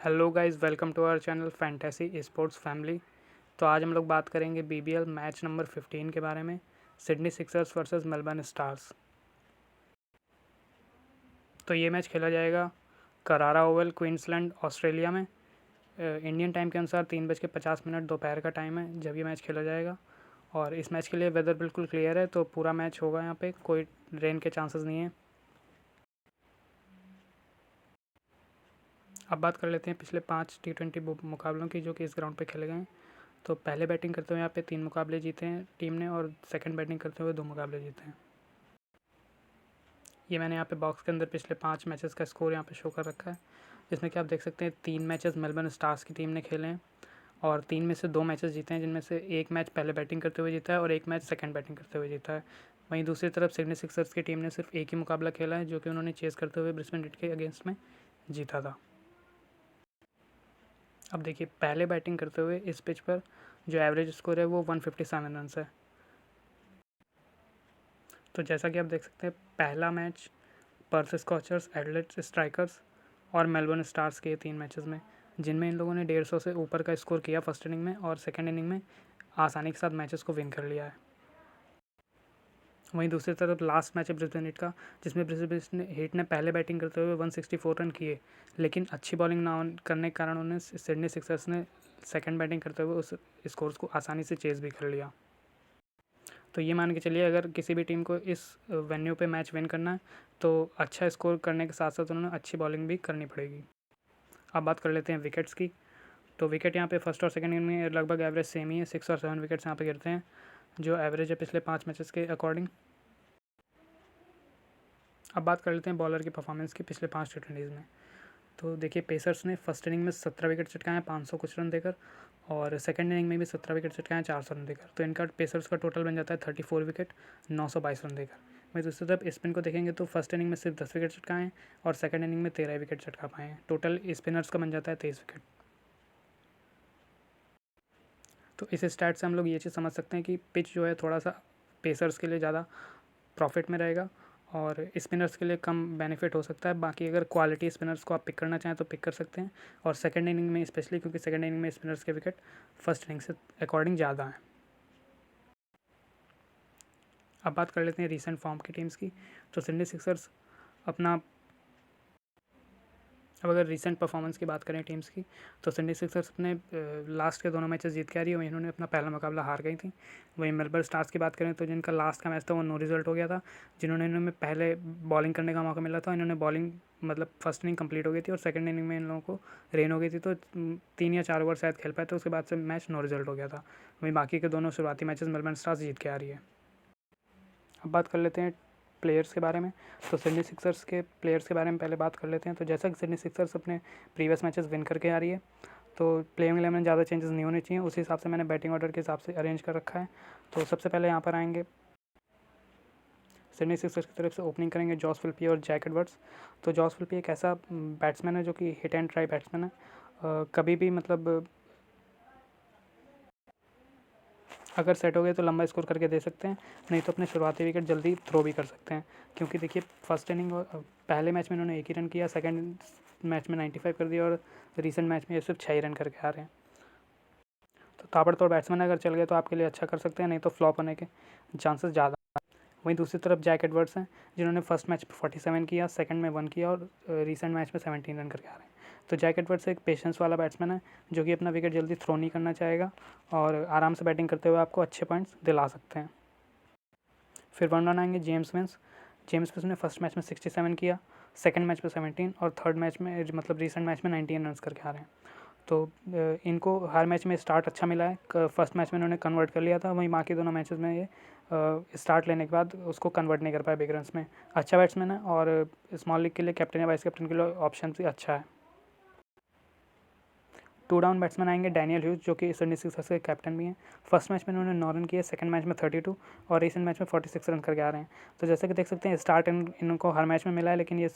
Hello guys, welcome to our channel fantasy sports family. तो आज हम लोग बात करेंगे बीबीएल मैच नंबर 15 के बारे में, Sydney Sixers versus Melbourne stars. तो ये मैच खेला जाएगा करारा ओवल, क्वींसलैंड, ऑस्ट्रेलिया में। इंडियन टाइम के अनुसार 3:50 दोपहर का टाइम है जब ये मैच खेला जाएगा। और इस मैच के लिए वेदर बिल्कुल क्लियर है, तो पूरा मैच होगा यहाँ पे, कोई रेन के चांसेस नहीं है। अब बात कर लेते हैं पिछले 5 T20 मुकाबलों की जो कि इस ग्राउंड पे खेले गए हैं। तो पहले बैटिंग करते हुए यहाँ पे 3 मुकाबले जीते हैं टीम ने, और सेकंड बैटिंग करते हुए 2 मुकाबले जीते हैं। ये मैंने यहाँ पे बॉक्स के अंदर पिछले 5 मैचेस का स्कोर यहाँ पे शो कर रखा है, जिसमें कि आप देख सकते हैं 3 मैचेस मेलबर्न स्टार्स की टीम ने खेले हैं और 3 में से 2 मैचेस जीते हैं, जिनमें से एक मैच पहले बैटिंग करते हुए जीता है और एक मैच सेकंड बैटिंग करते हुए जीता है। वहीं दूसरी तरफ सिडनी सिक्सर्स की टीम ने सिर्फ एक ही मुकाबला खेला है, जो कि उन्होंने चेस करते हुए ब्रिस्बेन हिट के अगेंस्ट में जीता था। अब देखिए, पहले बैटिंग करते हुए इस पिच पर जो एवरेज स्कोर है वो 157 रन है। तो जैसा कि आप देख सकते हैं, पहला match Perth scorchers, Adelaide strikers और मेलबर्न स्टार्स के 3 मैचेस में, जिनमें इन लोगों ने 150 से ऊपर का स्कोर किया फर्स्ट इनिंग में, और सेकेंड इनिंग में आसानी के साथ मैचेस को विन कर लिया है। वहीं दूसरी तरफ लास्ट मैच है ब्रिस्बेन हिट का, जिसमें ब्रिस्बेन हिट ने पहले बैटिंग करते हुए 164 रन किए, लेकिन अच्छी बॉलिंग ना करने के कारण उन्हें सिडनी सिक्सर्स ने सेकंड बैटिंग करते हुए उस स्कोर्स को आसानी से चेज भी कर लिया। तो ये मान के चलिए, अगर किसी भी टीम को इस वेन्यू पे मैच विन करना है तो अच्छा स्कोर करने के साथ साथ उन्होंने अच्छी बॉलिंग भी करनी पड़ेगी। अब बात कर लेते हैं विकेट्स की। तो विकेट यहाँ पे फर्स्ट और सेकंड इनिंग में लगभग एवरेज सेम ही है, 6 और 7 विकेट्स यहाँ पे गिरते हैं, जो एवरेज है पिछले 5 मैचेस के अकॉर्डिंग। अब बात कर लेते हैं बॉलर की परफॉर्मेंस की पिछले 5 T20 में। तो देखिए, पेसर्स ने फर्स्ट इनिंग में 17 विकेट चटकाए हैं 500 कुछ रन देकर, और सेकंड इनिंग में भी 17 विकेट चटकाए हैं 400 रन देकर। तो इनका पेसर्स का टोटल बन जाता है 34 विकेट 922 रन देकर। वहीं दूसरी तरफ स्पिन को देखेंगे तो फर्स्ट इनिंग में सिर्फ 10 विकेट चटकाए हैं और सेकंड इनिंग में 13 विकेट चटका पाए हैं। टोटल स्पिनर्स का बन जाता है 23 विकेट। तो इस स्टैट से हम लोग ये चीज़ समझ सकते हैं कि पिच जो है थोड़ा सा पेसर्स के लिए ज़्यादा प्रॉफिट में रहेगा और स्पिनर्स के लिए कम बेनिफिट हो सकता है। बाकी अगर क्वालिटी स्पिनर्स को आप पिक करना चाहें तो पिक कर सकते हैं, और सेकंड इनिंग में स्पेशली, क्योंकि सेकंड इनिंग में स्पिनर्स के विकेट फर्स्ट इनिंग से अकॉर्डिंग ज़्यादा हैं। अब बात कर लेते हैं रीसेंट फॉर्म की टीम्स की। तो सिडनी सिक्सर्स अपना अब अगर रीसेंट परफॉर्मेंस की बात करें टीम्स की, तो सिडनी सिक्सर्स अपने लास्ट के दोनों मैचेस जीत के आ रही है, वहीं इन्होंने अपना पहला मुकाबला हार गई थी। वहीं मेलबर्न स्टार्स की बात करें तो जिनका लास्ट का मैच था वो नो रिजल्ट हो गया था, इन्होंने पहले बॉलिंग करने का मौका मिला था, इन्होंने बॉलिंग मतलब फर्स्ट इनिंग कंप्लीट हो गई थी और सेकंड इनिंग में इन लोगों को रेन हो गई थी, तो 3 या 4 ओवर शायद खेल पाए थे, उसके बाद से मैच नो रिजल्ट हो गया था। वहीं बाकी के दोनों शुरुआती मैचेस मेलबर्न स्टार्स जीत के आ रही है। अब बात कर लेते हैं प्लेयर्स के बारे में। तो सिडनी सिक्सर्स के प्लेयर्स के बारे में पहले बात कर लेते हैं। तो जैसा कि सिडनी सिक्सर्स अपने प्रीवियस मैचेस विन करके आ रही है, तो प्लेइंग 11 में ज़्यादा चेंजेस नहीं होने चाहिए, उसी हिसाब से मैंने बैटिंग ऑर्डर के हिसाब से अरेंज कर रखा है। तो सबसे पहले यहाँ पर आएंगे सिडनी सिक्सर्स की तरफ से ओपनिंग करेंगे जॉस विल्पी और जैक एडवर्ड्स। तो जॉस विल्पी एक ऐसा बैट्समैन है जो कि हिट एंड ट्राई बैट्समैन है, कभी भी मतलब अगर सेट हो गए तो लंबा स्कोर करके दे सकते हैं, नहीं तो अपने शुरुआती विकेट जल्दी थ्रो भी कर सकते हैं। क्योंकि देखिए, फर्स्ट इनिंग पहले मैच में इन्होंने 1 ही रन किया, सेकंड मैच में 95 कर दिया, और रिसेंट मैच में ये सिर्फ 6 ही रन करके आ रहे हैं। तो ताबड़तोड़ बैट्समैन अगर चल गए तो आपके लिए अच्छा कर सकते हैं, नहीं तो फ्लॉप होने के चांसेस ज़्यादा। वहीं दूसरी तरफ जैक एडवर्ड्स हैं, जिन्होंने फर्स्ट मैच में 47 किया, सेकंड में 1 किया और रिसेंट मैच में 17 रन करके आ रहे हैं। तो जैक एडवर्ड्स एक पेशेंस वाला बैट्समैन है, जो कि अपना विकेट जल्दी थ्रो नहीं करना चाहेगा और आराम से बैटिंग करते हुए आपको अच्छे पॉइंट्स दिला सकते हैं। फिर 1 डाउन आएंगे जेम्स विंस। जेम्स विंस ने फर्स्ट मैच में 67 किया, सेकंड मैच में 17 और थर्ड मैच में मतलब रिसेंट मैच में 19 रन करके आ रहे हैं। तो इनको हर मैच में स्टार्ट अच्छा मिला है। फर्स्ट मैच में इन्होंने कन्वर्ट कर लिया था, वहीं बाकी दोनों मैचेस में ये स्टार्ट लेने के बाद उसको कन्वर्ट नहीं कर पाए बिग रन्स में। अच्छा बैट्समैन है और स्मॉल लीग के लिए कैप्टन या वाइस कैप्टन के लिए ऑप्शन भी अच्छा है। 2 डाउन बैट्समैन आएंगे डैनियल ह्यूज, जो कि सिडनी सिक्सर्स के कैप्टन भी हैं। फर्स्ट मैच में इन्होंने 9 रन किए, सेकंड मैच में 32 और रिसेंट मैच में 46 रन करके आ रहे हैं। तो जैसे कि देख सकते हैं, स्टार्ट इनको हर मैच में मिला है, लेकिन ये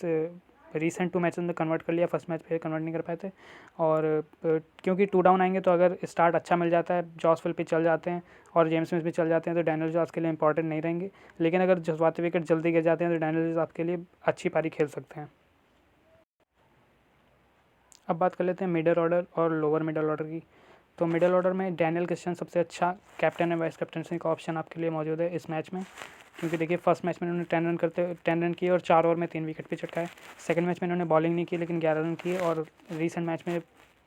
रिसेंट 2 मैचेस में कन्वर्ट कर लिया, फर्स्ट मैच पे कन्वर्ट नहीं कर पाए थे। और क्योंकि 2 डाउन आएंगे तो अगर स्टार्ट अच्छा मिल जाता है, जॉस विल्पी चल जाते हैं और जेम्स विंस भी चल जाते हैं, तो डैनियल जॉस के लिए इंपॉर्टेंट नहीं रहेंगे। लेकिन अगर जज्बाती विकेट जल्दी गिर जाते हैं तो डैनियल जॉस आपके लिए अच्छी पारी खेल सकते हैं। अब बात कर लेते हैं मिडल ऑर्डर और लोअर मिडल ऑर्डर की। तो मिडल ऑर्डर में डैनियल क्रिस्टियन सबसे अच्छा कैप्टन एंड वाइस कैप्टनसी का ऑप्शन आपके लिए मौजूद है इस मैच में, क्योंकि देखिए फर्स्ट मैच में इन्होंने 10 रन किए और 4 ओवर में 3 विकेट भी चटकाए। सेकंड मैच में इन्होंने बॉलिंग नहीं की लेकिन 11 रन किए और रिसेंट मैच में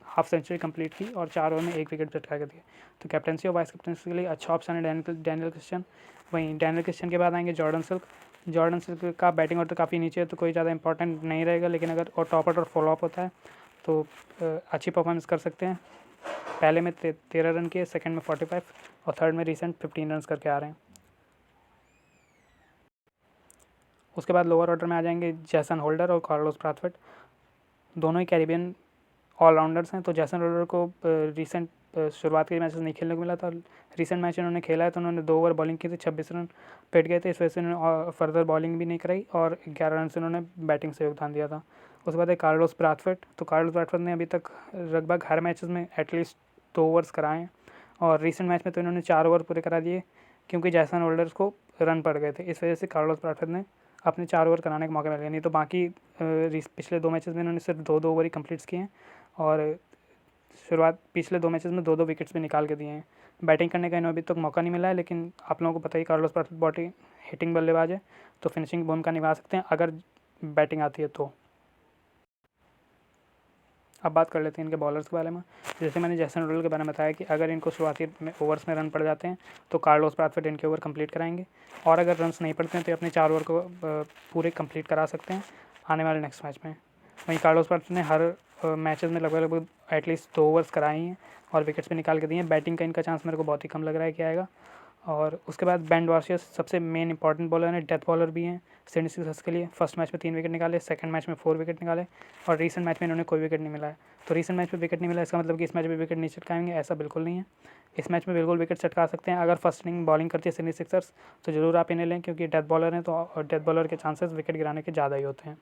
हाफ सेंचुरी कंप्लीट की और 4 ओवर में 1 विकेट चटका के दिए। तो कैप्टनसी और वाइस कैप्टनसी के लिए अच्छा ऑप्शन है डैनियल क्रिस्टियन। वहीं डैनियल क्रिस्टियन के बाद आएंगे जॉर्डन सिल्क का बैटिंग ऑर्डर काफ़ी नीचे है तो कोई ज़्यादा इंपॉर्टेंट नहीं रहेगा, लेकिन अगर और टॉप ऑर्डर फॉलो अप होता है तो अच्छी परफॉर्मेंस कर सकते हैं। पहले में 13 रन किए, सेकंड में 45 और थर्ड में रिसेंट 15 रन करके आ रहे हैं। उसके बाद लोअर ऑर्डर में आ जाएंगे जैसन होल्डर और कार्लोस ब्राथवेट, दोनों ही कैरिबियन ऑलराउंडर्स हैं। तो जैसन होल्डर को रिसेंट शुरुआत के मैचेस नहीं खेलने को मिला था। रिसेंट मैच इन्होंने खेला है तो उन्होंने 2 ओवर बॉलिंग की थी, 26 रन पेट गए थे, इस वजह से इन्होंने फर्दर बॉलिंग भी नहीं कराई और 11 रन से उन्होंने बैटिंग से योगदान दिया था। उसके बाद है कार्लोस ब्राथवेट। तो कार्लोस ब्राथवेट ने अभी तक लगभग हर मैचेस में एटलीस्ट 2 ओवर्स कराए हैं और रिसेंट मैच में तो इन्होंने 4 ओवर पूरे करा दिए क्योंकि जैसन होल्डर्स को रन पड़ गए थे, इस वजह से कार्लोस ब्राथवेट ने अपने 4 ओवर कराने का मौका मिल गया। नहीं तो बाकी पिछले 2 मैचेस में इन्होंने सिर्फ 2 ओवर ही कंप्लीट किए हैं और शुरुआत पिछले 2 मैचेस में 2 विकेट्स भी निकाल के दिए हैं। बैटिंग करने का इन्हें अभी तक मौका नहीं मिला है, लेकिन आप लोगों को पता ही कार्लोस ब्राथवेट बॉटी हिटिंग बल्लेबाज है तो फिनिशिंग भूमिका निभा सकते हैं अगर बैटिंग आती है तो। अब बात कर लेते हैं इनके बॉलर्स के बारे में। जैसे मैंने जैसन होल्डर के बारे में बताया कि अगर इनको शुरुआती में ओवर्स में रन पड़ जाते हैं तो कार्लोस ब्राथवेट इनके ओवर कंप्लीट कराएंगे और अगर रन्स नहीं पड़ते हैं तो अपने 4 ओवर को पूरे कंप्लीट करा सकते हैं आने वाले नेक्स्ट मैच में। वहीं कार्लोस ब्राथवेट ने हर मैचेस में लगभग एटलीस्ट 2 ओवर्स कराए हैं और विकेट्स भी निकाल के दिए हैं। बैटिंग का इनका चांस मेरे को बहुत ही कम लग रहा है कि आएगा। और उसके बाद बेन वाशियस सबसे मेन इंपॉर्टेंट बॉलर हैं, डेथ बॉलर भी हैं सिडनी सिक्सर्स के लिए। फर्स्ट मैच में 3 विकेट निकाले, सेकंड मैच में 4 विकेट निकाले और रिसेंट मैच में इन्होंने कोई विकेट नहीं मिला है। तो रिसेंट मैच में विकेट नहीं मिला इसका मतलब कि इस मैच में विकेट नहीं चटकाएंगे, ऐसा बिल्कुल नहीं है। इस मैच में बिल्कुल विकेट चटका सकते हैं। अगर फर्स्ट इनिंग बॉलिंग करती है सिडनी सिक्सर्स तो जरूर आप इन्हें लें क्योंकि डेथ बॉलर हैं तो डेथ बॉलर के चांसेस विकेट गिराने के ज़्यादा ही होते हैं।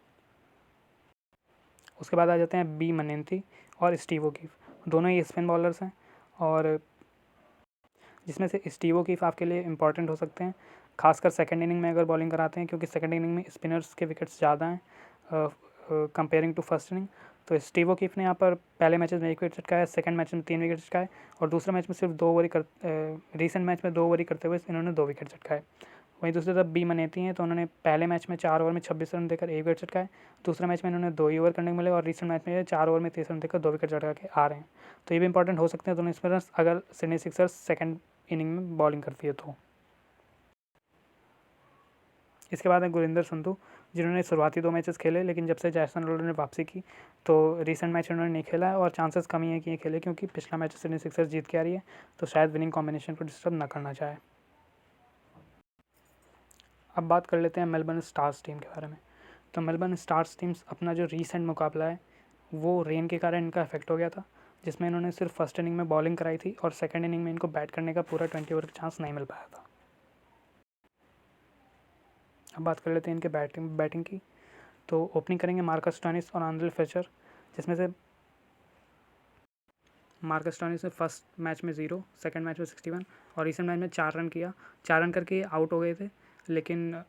उसके बाद आ जाते हैं बी मनेंती और स्टीव ओकीफ, दोनों ही स्पिन बॉलर्स हैं और जिसमें से स्टीव ओकीफ आपके लिए इंपॉर्टेंट हो सकते हैं, खासकर सेकंड इनिंग में अगर बॉलिंग कराते हैं क्योंकि सेकंड इनिंग में स्पिनर्स के विकेट्स ज़्यादा हैं कंपेयरिंग टू फर्स्ट इनिंग। तो स्टीव ओकीफ ने यहाँ पर पहले मैचेस में 1 विकेट चटकाया, सेकंड मैच में 3 विकेट चटकाए और दूसरे मैच में सिर्फ 2 ओवर ही रिसेंट मैच में 2 ओवर ही करते हुए इन्होंने 2 विकेट चटकाए। वहीं दूसरी तरफ बी मनेती हैं तो उन्होंने पहले मैच में 4 ओवर में 26 रन देकर 1 विकेट चटकाए, दूसरे मैच में इन्होंने 2 ही ओवर करने को मिले और रिसेंट मैच में 4 ओवर में 30 रन देकर 2 विकेट चटका के आ रहे हैं। तो ये भी इंपॉर्टेंट हो सकते हैं दोनों स्पिनर्स अगर सिडनी सिक्सर्स सेकंड इनिंग में बॉलिंग करती है तो। इसके बाद है गुरिंदर संधू, जिन्होंने शुरुआती 2 मैचेस खेले लेकिन जब से जैसन होल्डर ने वापसी की तो रिसेंट मैच उन्होंने नहीं खेला है और चांसेस कम ही है कि ये खेले क्योंकि पिछला मैच सिडनी सिक्सर्स जीत के आ रही है तो शायद विनिंग कॉम्बिनेशन को डिस्टर्ब ना करना चाहे। अब बात कर लेते हैं मेलबर्न स्टार्स टीम के बारे में। तो मेलबर्न स्टार्स टीम्स अपना जो रीसेंट मुकाबला है वो रेन के कारण इनका इफेक्ट हो गया था, जिसमें इन्होंने सिर्फ फर्स्ट इनिंग में बॉलिंग कराई थी और सेकंड इनिंग में इनको बैट करने का पूरा 20 ओवर का चांस नहीं मिल पाया था। अब बात कर लेते हैं इनके बैटिंग की। तो ओपनिंग करेंगे मार्कस स्टोइनिस और आंद्रे फ्लेचर, जिसमें से मार्कस स्टोइनिस ने फर्स्ट मैच में 0, सेकंड मैच में 61 और रिसेंट मैच में 4 रन किया, 4 रन करके आउट हो गए थे। लेकिन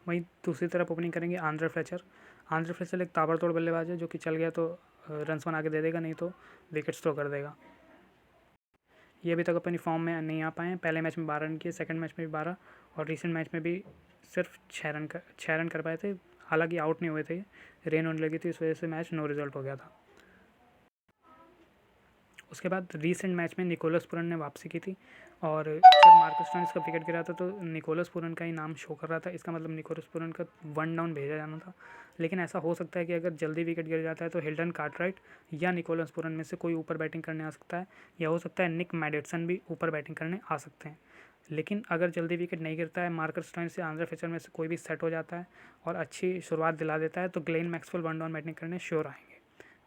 वहीं दूसरी तरफ ओपनिंग करेंगे आंद्रे फ्लेचर एक ताबड़तोड़ बल्लेबाज है जो कि चल गया तो रन्स बना के दे देगा, नहीं तो विकेट्स थ्रो कर देगा। ये अभी तक अपनी फॉर्म में नहीं आ पाए हैं, पहले मैच में 12 रन किए, सेकंड मैच में भी 12 और रिसेंट मैच में भी सिर्फ 6 रन कर पाए थे। हालांकि आउट नहीं हुए थे, रेन होने लगी थी इस वजह से मैच नो रिजल्ट हो गया था। उसके बाद रीसेंट मैच में निकोलस पूरन ने वापसी की थी और जब मार्कस स्टोइनिस का विकेट गिरा था तो निकोलस पूरन का ही नाम शो कर रहा था, इसका मतलब निकोलस पूरन का 1 डाउन भेजा जाना था। लेकिन ऐसा हो सकता है कि अगर जल्दी विकेट गिर जाता है तो हिल्टन कार्टराइट या निकोलस पूरन में से कोई ऊपर बैटिंग करने आ सकता है, या हो सकता है निक मैडिसन भी ऊपर बैटिंग करने आ सकते हैं। लेकिन अगर जल्दी विकेट नहीं गिरता है, मार्कस स्टोइनिस या आंद्रे फ्लेचर में से कोई भी सेट हो जाता है और अच्छी शुरुआत दिला देता है तो ग्लेन मैक्सवेल 1 डाउन बैटिंग करने श्योर आएंगे।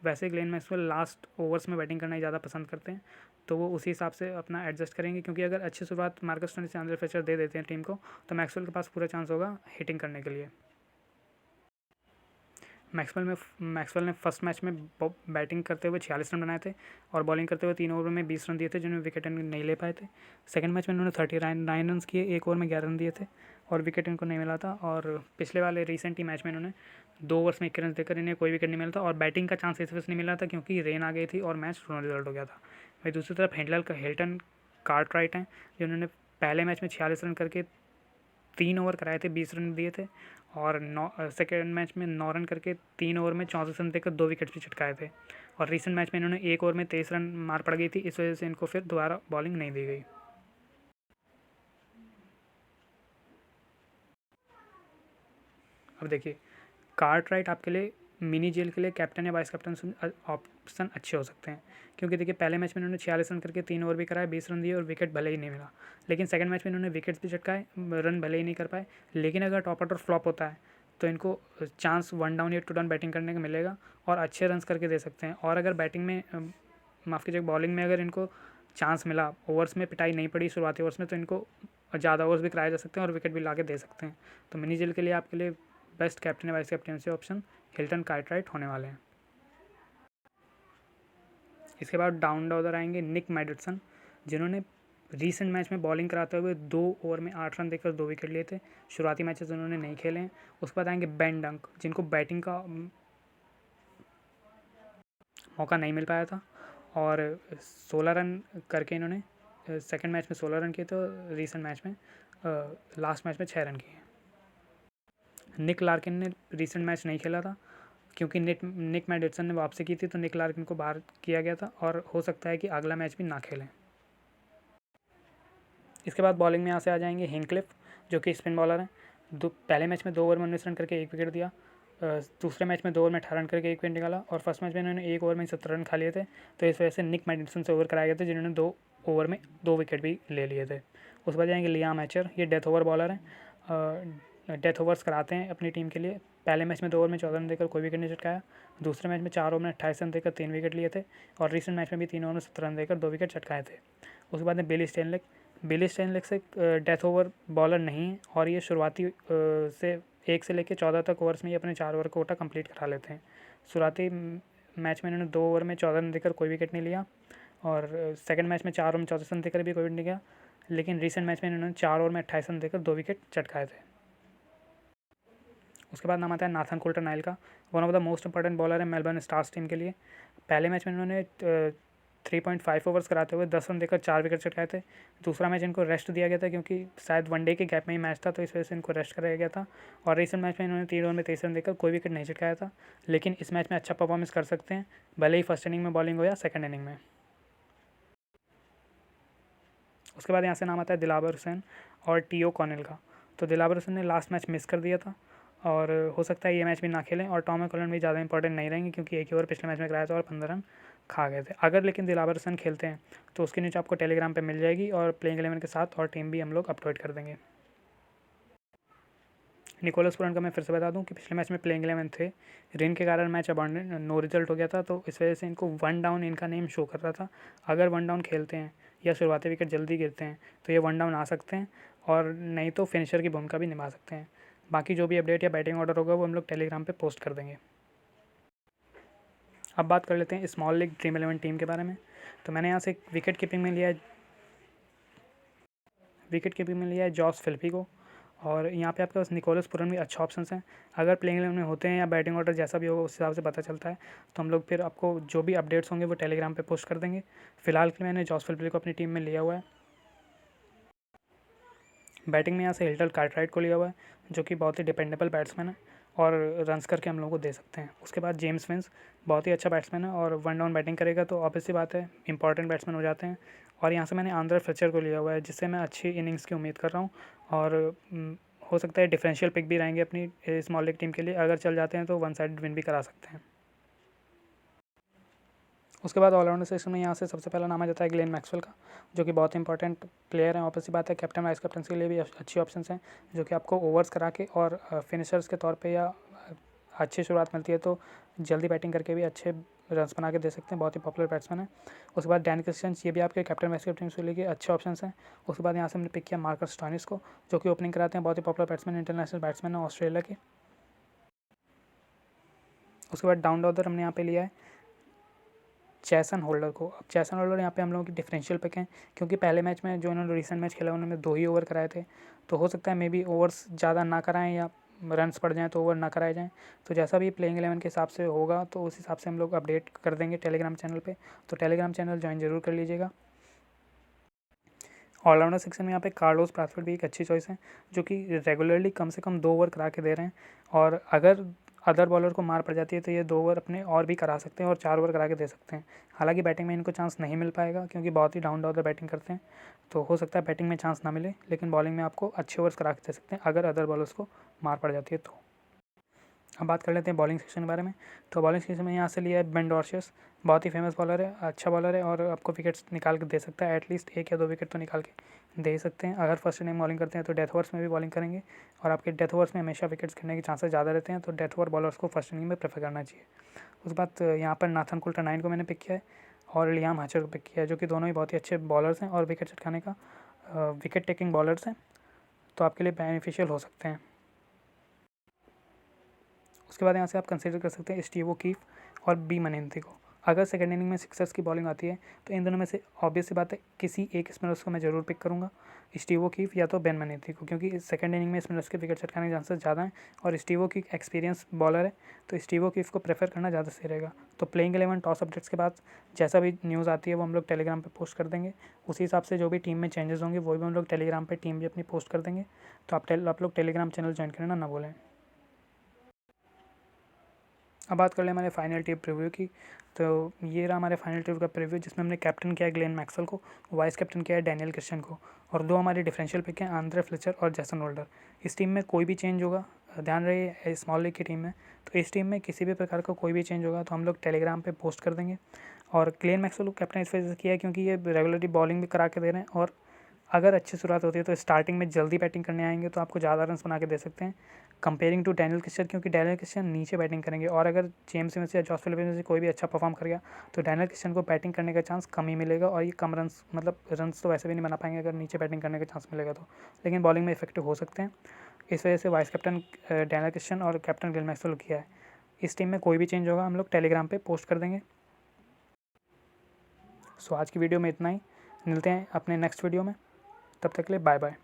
वैसे ग्लेन मैक्सवेल लास्ट ओवर्स में बैटिंग करना ही ज़्यादा पसंद करते हैं तो वो उसी हिसाब से अपना एडजस्ट करेंगे, क्योंकि अगर अच्छी शुरुआत मार्कस स्टोइनिस या आंद्रे फ्लेचर दे देते हैं टीम को तो मैक्सवेल के पास पूरा चांस होगा हिटिंग करने के लिए। मैक्सवेल ने फर्स्ट मैच में बैटिंग करते हुए 46 रन बनाए थे और बॉलिंग करते हुए 3 ओवर में 20 रन दिए थे जिन्हें विकेट नहीं ले पाए थे। सेकंड मैच में उन्होंने 39 रन किए, 1 ओवर में 11 रन दिए थे और विकेट इनको नहीं मिला था। और पिछले वाले रिसेंट ही मैच में इन्होंने 2 ओवर्स में 21 रन देकर इन्हें कोई विकेट नहीं मिला था और बैटिंग का चांस इस वजह से नहीं मिला था क्योंकि रेन आ गई थी और मैच ड्रॉ रिजल्ट हो गया था। वहीं दूसरी तरफ हिल्टन कार्टराइट हैं, जिन्होंने पहले मैच में 46 रन करके 3 ओवर कराए थे, 20 रन दिए थे और सेकेंड मैच में 9 रन करके 3 ओवर में 34 रन देकर 2 विकेट भी चटकाए थे। और रिसेंट मैच में इन्होंने 1 ओवर में 23 रन मार पड़ गई थी, इस वजह से इनको फिर दोबारा बॉलिंग नहीं दी गई। अब देखिए, कार्टराइट आपके लिए मिनी जेल के लिए कैप्टन या वाइस कैप्टन ऑप्शन अच्छे हो सकते हैं, क्योंकि देखिए पहले मैच में इन्होंने 46 रन करके 3 ओवर भी कराए, 20 रन दिए और विकेट भले ही नहीं मिला। लेकिन सेकंड मैच में इन्होंने विकेट्स भी चटकाए, रन भले ही नहीं कर पाए। लेकिन अगर टॉप ऑर्डर फ्लॉप होता है तो इनको चांस 1 डाउन या 2 डाउन बैटिंग करने का मिलेगा और अच्छे रन करके दे सकते हैं। और अगर बैटिंग में माफ़ कीजिए बॉलिंग में अगर इनको चांस मिला, ओवर्स में पिटाई नहीं पड़ी शुरुआती ओवर्स में, तो इनको ज़्यादा ओवर्स भी कराए जा सकते हैं और विकेट भी ला के दे सकते हैं। तो मिनी जेल के लिए आपके लिए बेस्ट कैप्टन या vice captaincy option Hilton Cartwright होने वाले हैं। इसके बाद डाउन द ऑर्डर आएंगे निक मैडिसन, जिन्होंने रीसेंट मैच में बॉलिंग कराते हुए 2 ओवर में 8 रन देकर 2 विकेट लिए थे। शुरुआती मैचेस उन्होंने नहीं खेले हैं। उसके बाद आएंगे बेन डंक, जिनको बैटिंग का मौका नहीं मिल पाया था और 16 रन करके इन्होंने सेकंड मैच में 16 रन किए थे, रीसेंट मैच में लास्ट मैच में 6 रन किए। निक लार्किन ने रीसेंट मैच नहीं खेला था क्योंकि निक मैडिसन ने वापसी की थी, तो निक लार्किन को बाहर किया गया था और हो सकता है कि अगला मैच भी ना खेलें। इसके बाद बॉलिंग में यहाँ से आ जाएंगे हिंक्लिफ, जो कि स्पिन बॉलर हैं। पहले मैच में 2 ओवर में 19 रन करके 1 विकेट दिया, दूसरे मैच में 2 ओवर में 18 रन करके 1 विकेट निकाला और फर्स्ट मैच में इन्होंने 1 ओवर में 17 रन खा लिए थे। तो इस वजह से निक मैडिसन से ओवर कराए गए थे, जिन्होंने 2 ओवर में 2 विकेट भी ले लिए थे। उस बाद जाएंगे लियाम एचर, ये डेथ ओवर बॉलर हैं, डेथ ओवर्स कराते हैं अपनी टीम के लिए। पहले मैच में 2 ओवर में 14 रन देकर कोई विकेट नहीं चटकाया, दूसरे मैच में 4 ओवर में 28 रन देकर 3 विकेट लिए थे और रिसेंट मैच में भी 3 ओवर में 17 रन देकर 2 विकेट चटकाए थे। उसके बाद में बिली स्टेनलेक से डेथ ओवर बॉलर नहीं है और ये शुरुआती से 1 से लेकर 14 तक ओवर्स में ये अपने 4 ओवर का कोटा कंप्लीट करा लेते हैं। शुरुआती मैच में इन्होंने 2 ओवर में 14 रन देकर कोई विकेट नहीं लिया और सेकंड मैच में 4 ओवर में 34 रन देकर भी कोई विकेट नहीं गया। लेकिन रिसेंट मैच में इन्होंने 4 ओवर में 28 रन देकर 2 विकेट चटकाए थे। उसके बाद नाम आता है नाथन कोल्टर-नाइल का, one of the most important bowler है मेलबर्न स्टार्स टीम के लिए। पहले मैच में इन्होंने 3.5 ओवर्स कराते हुए 10 रन देकर 4 विकेट चटकाए थे। दूसरा मैच इनको रेस्ट दिया गया था क्योंकि शायद वनडे के गैप में ही मैच था, तो इस वजह से इनको रेस्ट कराया गया था। और रिसेंट मैच में इन्होंने 3 ओवर में 23 रन देकर कोई विकेट नहीं चटकाया था, लेकिन इस मैच में अच्छा परफॉर्मेंस कर सकते हैं, भले ही फर्स्ट इनिंग में बॉलिंग हो या सेकंड इनिंग में। उसके बाद यहाँ से नाम आता है दिलावर हुसैन और टीओ कॉनेल का। तो दिलावर हुसैन ने लास्ट मैच मिस कर दिया था और हो सकता है ये मैच भी ना खेलें और टॉम मैककलम भी ज़्यादा इंपॉर्टेंट नहीं रहेंगे क्योंकि एक ही ओवर पिछले मैच में कराया था और 15 रन खा गए थे। अगर लेकिन दिलावर हुसैन खेलते हैं तो उसकी न्यूज़ आपको टेलीग्राम पे मिल जाएगी और प्लेइंग 11 के साथ और टीम भी हम लोग अपलोड कर देंगे। निकोलस पुरान का मैं फिर से बता दूं कि पिछले मैच में प्लेइंग 11 थे, रेन के कारण मैच अबॉन्डेंट नो रिजल्ट हो गया था, तो इस वजह से इनको 1 डाउन इनका नेम शो कर रहा था। अगर 1 डाउन खेलते हैं या शुरुआती विकेट जल्दी गिरते हैं तो ये 1 डाउन आ सकते हैं और नहीं तो फिनिशर की भूमिका भी निभा सकते हैं। बाकी जो भी अपडेट या बैटिंग ऑर्डर होगा वो हम लोग टेलीग्राम पे पोस्ट कर देंगे। अब बात कर लेते हैं स्मॉल लीग ड्रीम 11 टीम के बारे में। तो मैंने यहाँ से विकेट कीपिंग में लिया है जॉस फिलिपी को और यहाँ पे आपके पास निकोलस पुरन भी अच्छा ऑप्शन हैं। अगर प्लेइंग 11 में होते हैं या बैटिंग ऑर्डर जैसा भी होगा उस हिसाब से पता चलता है, तो हम लोग फिर आपको जो भी अपडेट्स होंगे वो टेलीग्राम पे पोस्ट कर देंगे। फिलहाल के लिए मैंने जॉस फिलिपी को अपनी टीम में लिया हुआ है। बैटिंग में यहाँ से हिल्टन कार्टराइट को लिया हुआ है, जो कि बहुत ही डिपेंडेबल बैट्समैन है और रन्स करके हम लोगों को दे सकते हैं। उसके बाद जेम्स विंस बहुत ही अच्छा बैट्समैन है और 1 डाउन बैटिंग करेगा तो ऑब्वियस सी बात है इंपॉर्टेंट बैट्समैन हो जाते हैं। और यहाँ से मैंने आंद्रे फ्लेचर को लिया हुआ है, जिससे मैं अच्छी इनिंग्स की उम्मीद कर रहा हूँ और हो सकता है डिफरेंशियल पिक भी रहेंगे अपनी स्मॉल लीग टीम के लिए। अगर चल जाते हैं तो 1 साइड विन भी करा सकते हैं। उसके बाद ऑलराउंडर सेक्शन में यहाँ से सबसे पहला नाम आ जाता है ग्लेन मैक्सवेल का, जो कि बहुत इंपॉर्टेंट प्लेयर है। ऑब्वियस सी बात है कैप्टन वाइस कैप्टन के लिए भी अच्छी ऑप्शंस हैं, जो कि आपको ओवर्स करा के और फिनिशर्स के तौर पे या अच्छी शुरुआत मिलती है तो जल्दी बैटिंग करके भी अच्छे रन्स बना के दे सकते हैं। बहुत ही पॉपुलर बैट्समैन है। उसके बाद डैन क्रिस्टियंस, ये भी आपके कैप्टन वाइस कैप्टन के लिए अच्छे ऑप्शन हैं। उसके बाद यहाँ से हमने पिक किया मार्कस स्टोइनिस को, जो कि ओपनिंग कराते हैं, बहुत ही पॉपुलर बैट्समैन, इंटरनेशनल बैट्समैन है ऑस्ट्रेलिया के। उसके बाद डाउन ऑर्डर हमने यहाँ पे लिया है चैसन होल्डर को। अब चैसन होल्डर यहाँ पे हम लोगों की डिफरेंशियल पिक हैं, क्योंकि पहले मैच में जो इन्होंने रिसेंट मैच खेला उन्होंने 2 ही ओवर कराए थे, तो हो सकता है मे बी ओवर्स ज़्यादा ना कराएं या रन्स पड़ जाएँ तो ओवर ना कराए जाएँ। तो जैसा भी प्लेइंग 11 के हिसाब से होगा तो उस हिसाब से हम लोग अपडेट कर देंगे टेलीग्राम चैनल पे, तो टेलीग्राम चैनल ज्वाइन ज़रूर कर लीजिएगा। ऑलराउंडर सेक्शन में यहाँ पे कार्लोस ब्रैथवेट भी एक अच्छी चॉइस है, जो कि रेगुलरली कम से कम 2 ओवर करा के दे रहे हैं, और अगर अदर बॉलर को मार पड़ जाती है तो ये 2 ओवर अपने और भी करा सकते हैं और 4 ओवर करा के दे सकते हैं। हालांकि बैटिंग में इनको चांस नहीं मिल पाएगा क्योंकि बहुत ही डाउन द ऑर्डर बैटिंग करते हैं, तो हो सकता है बैटिंग में चांस ना मिले, लेकिन बॉलिंग में आपको अच्छे ओवर्स करा के दे सकते हैं अगर अदर बॉलर्स को मार पड़ जाती है तो। अब बात कर लेते हैं बॉलिंग सेक्शन के बारे में। तो बॉलिंग सेक्शन में यहाँ से लिया है बेन डॉर्शियस, बहुत ही फेमस बॉलर है, अच्छा बॉलर है और आपको विकेट्स निकाल के दे सकता है, एटलीस्ट 1 या 2 विकेट तो निकाल के दे ही सकते हैं। अगर फर्स्ट इनिंग बॉलिंग करते हैं तो डेथ ओवर्स में भी बॉलिंग करेंगे, और आपके डेथ ओवर्स में हमेशा विकेट्स गिरने के चांसेस ज़्यादा रहते हैं, तो डेथ ओवर बॉलर्स को फर्स्ट इनिंग में प्रेफर करना चाहिए। उसके बाद यहाँ पर नाथन कुल्टरनाइन को मैंने पिक किया है और लियाम आर्चर को पिक किया है, जो कि दोनों ही बहुत ही अच्छे बॉलर्स हैं और विकेट चटकाने का विकेट टेकिंग बॉलर्स हैं, तो आपके लिए बेनिफिशियल हो सकते हैं। उसके बाद यहाँ से आप कंसीडर कर सकते हैं स्टीव ओकीफ और बी मनेंथी को। अगर सेकंड इनिंग में सिक्सर्स की बॉलिंग आती है तो इन दोनों में से ऑब्वियस सी बात है किसी एक स्पिनर्स को मैं ज़रूर पिक करूँगा, स्टीव ओकीफ या तो बेन मनेंथी को, क्योंकि सेकंड इनिंग में स्पिनर्स के विकेट चटकाने के चांसेस ज़्यादा हैं और स्टीव ओकीफ एक्सपीरियंस बॉलर है, तो स्टीव ओकीफ को प्रेफर करना ज़्यादा सही रहेगा। तो प्लेइंग 11 टॉस अपडेट्स के बाद जैसा भी न्यूज़ आती है वो हम लोग टेलीग्राम पर पोस्ट कर देंगे, उसी हिसाब से जो भी टीम में चेंजेस होंगे वो भी हम लोग टेलीग्राम पर टीम भी अपनी पोस्ट कर देंगे, तो आप लोग टेलीग्राम चैनल ज्वाइन करना ना भूलें। अब बात कर लें हमारे फाइनल टीम प्रीव्यू की। तो ये रहा हमारे फाइनल टीम का प्रीव्यू, जिसमें हमने कैप्टन किया है ग्लेन मैक्सवेल को, वाइस कैप्टन किया है डैनियल क्रिश्चियन को, और 2 हमारे डिफरेंशियल पिक हैं आंद्रे फ्लेचर और जैसन होल्डर। इस टीम में कोई भी चेंज होगा, ध्यान रहे स्मॉल लीग की टीम में, तो इस टीम में किसी भी प्रकार का कोई भी चेंज होगा तो हम लोग टेलीग्राम पे पोस्ट कर देंगे। और ग्लेन मैक्सवेल को कैप्टन इस वजह से किया है क्योंकि ये रेगुलरली बॉलिंग भी करा के दे रहे हैं, और अगर अच्छी शुरुआत होती है तो स्टार्टिंग में जल्दी बैटिंग करने आएंगे तो आपको ज़्यादा रन्स बना के दे सकते हैं कंपेयरिंग टू डैनियल क्रिश्चियन, क्योंकि डैनियल क्रिश्चियन नीचे बैटिंग करेंगे, और अगर जेम्स में से या जॉस फिलिप्स में से कोई भी अच्छा परफॉर्म कर गया तो डैनियल क्रिश्चियन को बैटिंग करने का चांस कम ही मिलेगा, और ये कम रन्स मतलब रन्स तो वैसे भी नहीं बना पाएंगे अगर नीचे बैटिंग करने का चांस मिलेगा तो, लेकिन बॉलिंग में इफेक्टिव हो सकते हैं। इस वजह से वाइस कैप्टन डैनियल क्रिश्चियन और कैप्टन ग्लेन मैक्सवेल किया है। इस टीम में कोई भी चेंज होगा हम लोग टेलीग्राम पर पोस्ट कर देंगे। सो आज की वीडियो में इतना ही, मिलते हैं अपने नेक्स्ट वीडियो में, तब तक के लिए बाय बाय।